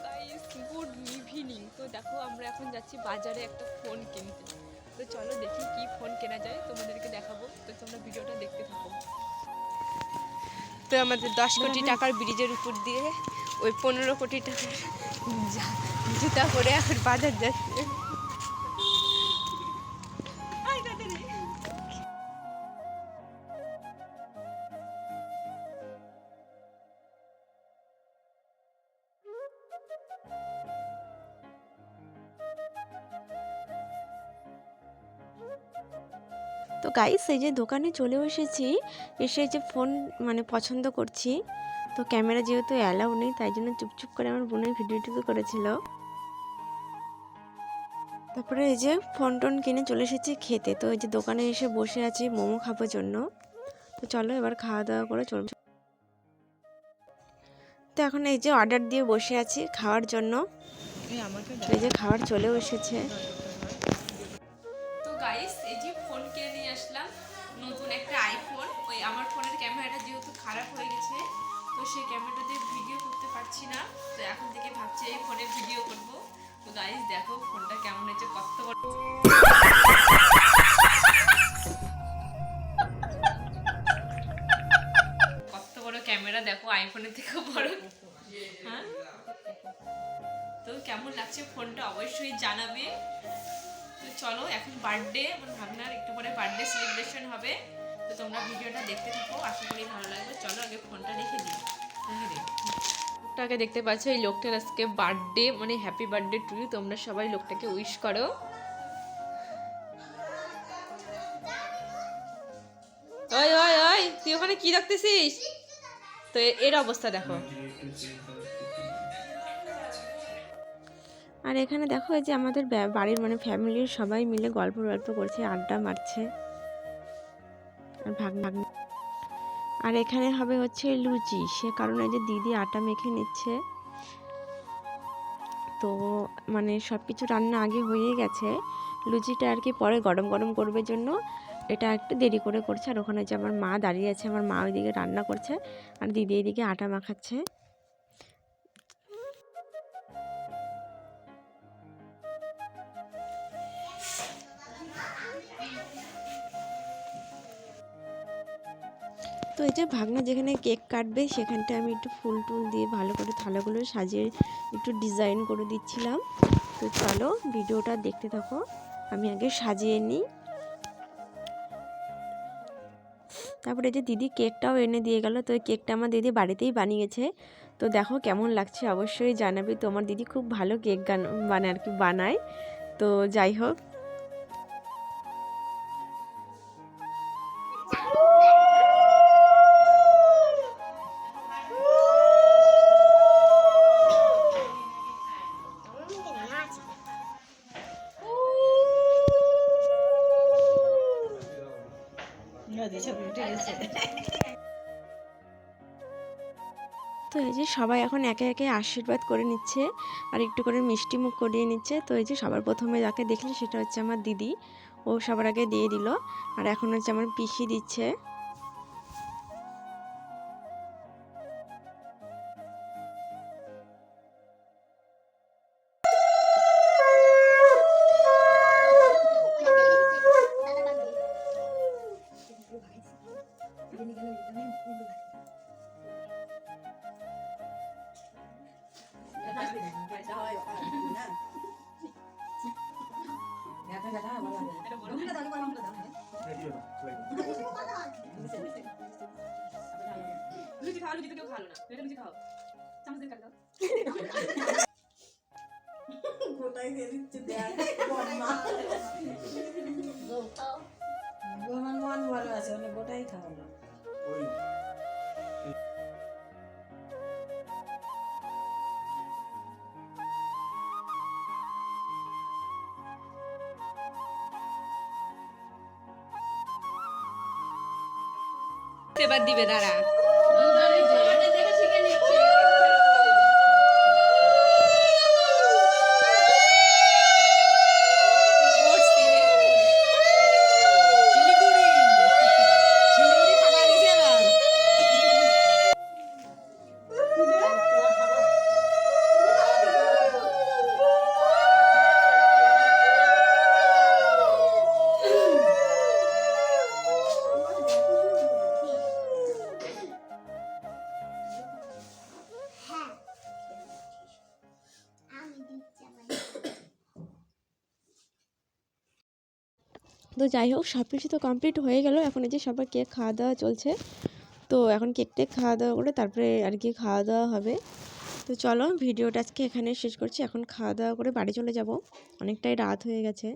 Guys good evening. তো দেখো আমরা এখন যাচ্ছি বাজারে একটা ফোন কিনতে। তো চলো দেখি কি ফোন কেনা যায়, তোমাদেরকে দেখাবো। তো তোমরা ভিডিওটা দেখতে থাকো। তো আমাদের 10 কোটি টাকার ব্রিজের উপর দিয়ে ওই 15 কোটি টাকার জুতা করে এখন বাজার যাচ্ছে। তো গাইস এই যে দোকানে চলেও এসেছি, এসে যে ফোন মানে পছন্দ করছি। তো ক্যামেরা যেহেতু অ্যালাউ নেই তাই জন্য চুপচুপ করে আমার বোনের ভিডিওটুকু করেছিল। তারপরে এই যে ফোন টোন কিনে চলে এসেছি খেতে। তো এই যে দোকানে এসে বসে আছি মোমো খাবার জন্য। তো চলো এবার খাওয়া দাওয়া করে চলবে। তো এখন এই যে অর্ডার দিয়ে বসে আছি খাওয়ার জন্য। এই যে খাবার চলেও এসেছে। তো গাইস এই যে ফোন কিনে নিয়ে আসলাম, নতুন একটা আইফোন। ওই আমার ফোনের ক্যামেরাটা যেহেতু খারাপ হয়ে গেছে, তো সেই ক্যামেরাটা দিয়ে ভিডিও করতে পারছি না। তো এখন থেকে ভাবছি এই ফোনে ভিডিও করব। তো গাইস দেখো ফোনটা কেমন হয়েছে, কত বড় ক্যামেরা দেখো, আইফোনের থেকেও বড়। হ্যাঁ, তো কেমন লাগছে ফোনটা অবশ্যই জানাবে। তো চলো এখন বার্থডে, আমার ভাগনার একটু পরে বার্থডে সেলিব্রেশন হবে। তো তোমরা ভিডিওটা দেখতে থাকো, আশা করি ভালো লাগবে। চলো আগে ফোনটা রেখে দিই। লোকটাকে দেখতে পাচ্ছ, এই লোকটার আজকে বার্থডে, মানে হ্যাপি বার্থডে টু ইউ। তোমরা সবাই লোকটাকে উইশ করো। ওই ওই ওই তুই ওখানে কি রাখতেছিস? তো এর অবস্থা দেখো। আর এখানে দেখো এই যে আমাদের বাড়ির মানে ফ্যামিলির সবাই মিলে গল্প করছে, আড্ডা মারছে। আর আর এখানে হবে হচ্ছে লুচি, সে কারণে যে দিদি আটা মেখে নিচ্ছে। তো মানে সব কিছু রান্না আগে হয়ে গেছে, লুচিটা আর কি পরে গরম গরম করবে জন্য এটা একটু দেরি করে করছে। আর ওখানে যে আমার মা দাঁড়িয়ে আছে, আমার মা ওইদিকে রান্না করছে আর দিদি এইদিকে আটা মাখাচ্ছে। তো এই যে ভাগনা যেখানে কেক কাটবে সেখানটা আমি একটু ফুল টুল দিয়ে ভালো করে থালাগুলো সাজিয়ে একটু ডিজাইন করে দিচ্ছিলাম। তো চলো ভিডিওটা দেখতে থাকো, আমি আগে সাজিয়ে নিই। তারপরে যে দিদি কেকটাও এনে দিয়ে গেল। তো এই কেকটা আমার দিদি বাড়িতেই বানিয়েছে। তো দেখো কেমন লাগছে অবশ্যই জানাবে। তোমার দিদি খুব ভালো কেক বানায় আর কি বানায়। তো যাই হোক, তো এই যে সবাই এখন একে একে আশীর্বাদ করে নিচ্ছে আর একটু করে মিষ্টি মুখ করিয়ে নিচ্ছে। তো এই যে সবার প্রথমে যাকে দেখলে সেটা হচ্ছে আমার দিদি, ও সবার আগে দিয়ে দিল। আর এখন হচ্ছে আমার পিসি দিচ্ছে। লুচি খাও, লুচি তো কেউ খালো না, লুচি খাও, চামচ দিয়ে কাটো। গোটাই দিয়ে দিচ্ছে আমার মন ভালো আছে, গোটাই খাও না। এবার দিবে দাঁড়া। তো যাই হোক সব কিছু তো কমপ্লিট হয়ে গেল। এখন এই যে সবার কেক খাওয়া দাওয়া চলছে। তো এখন কেক টেক খাওয়া দাওয়া করে তারপরে আর কি খাওয়া দাওয়া হবে। তো চলো ভিডিওটা আজকে এখানে শেষ করছি। এখন খাওয়া দাওয়া করে বাড়ি চলে যাব, অনেকটাই রাত হয়ে গেছে।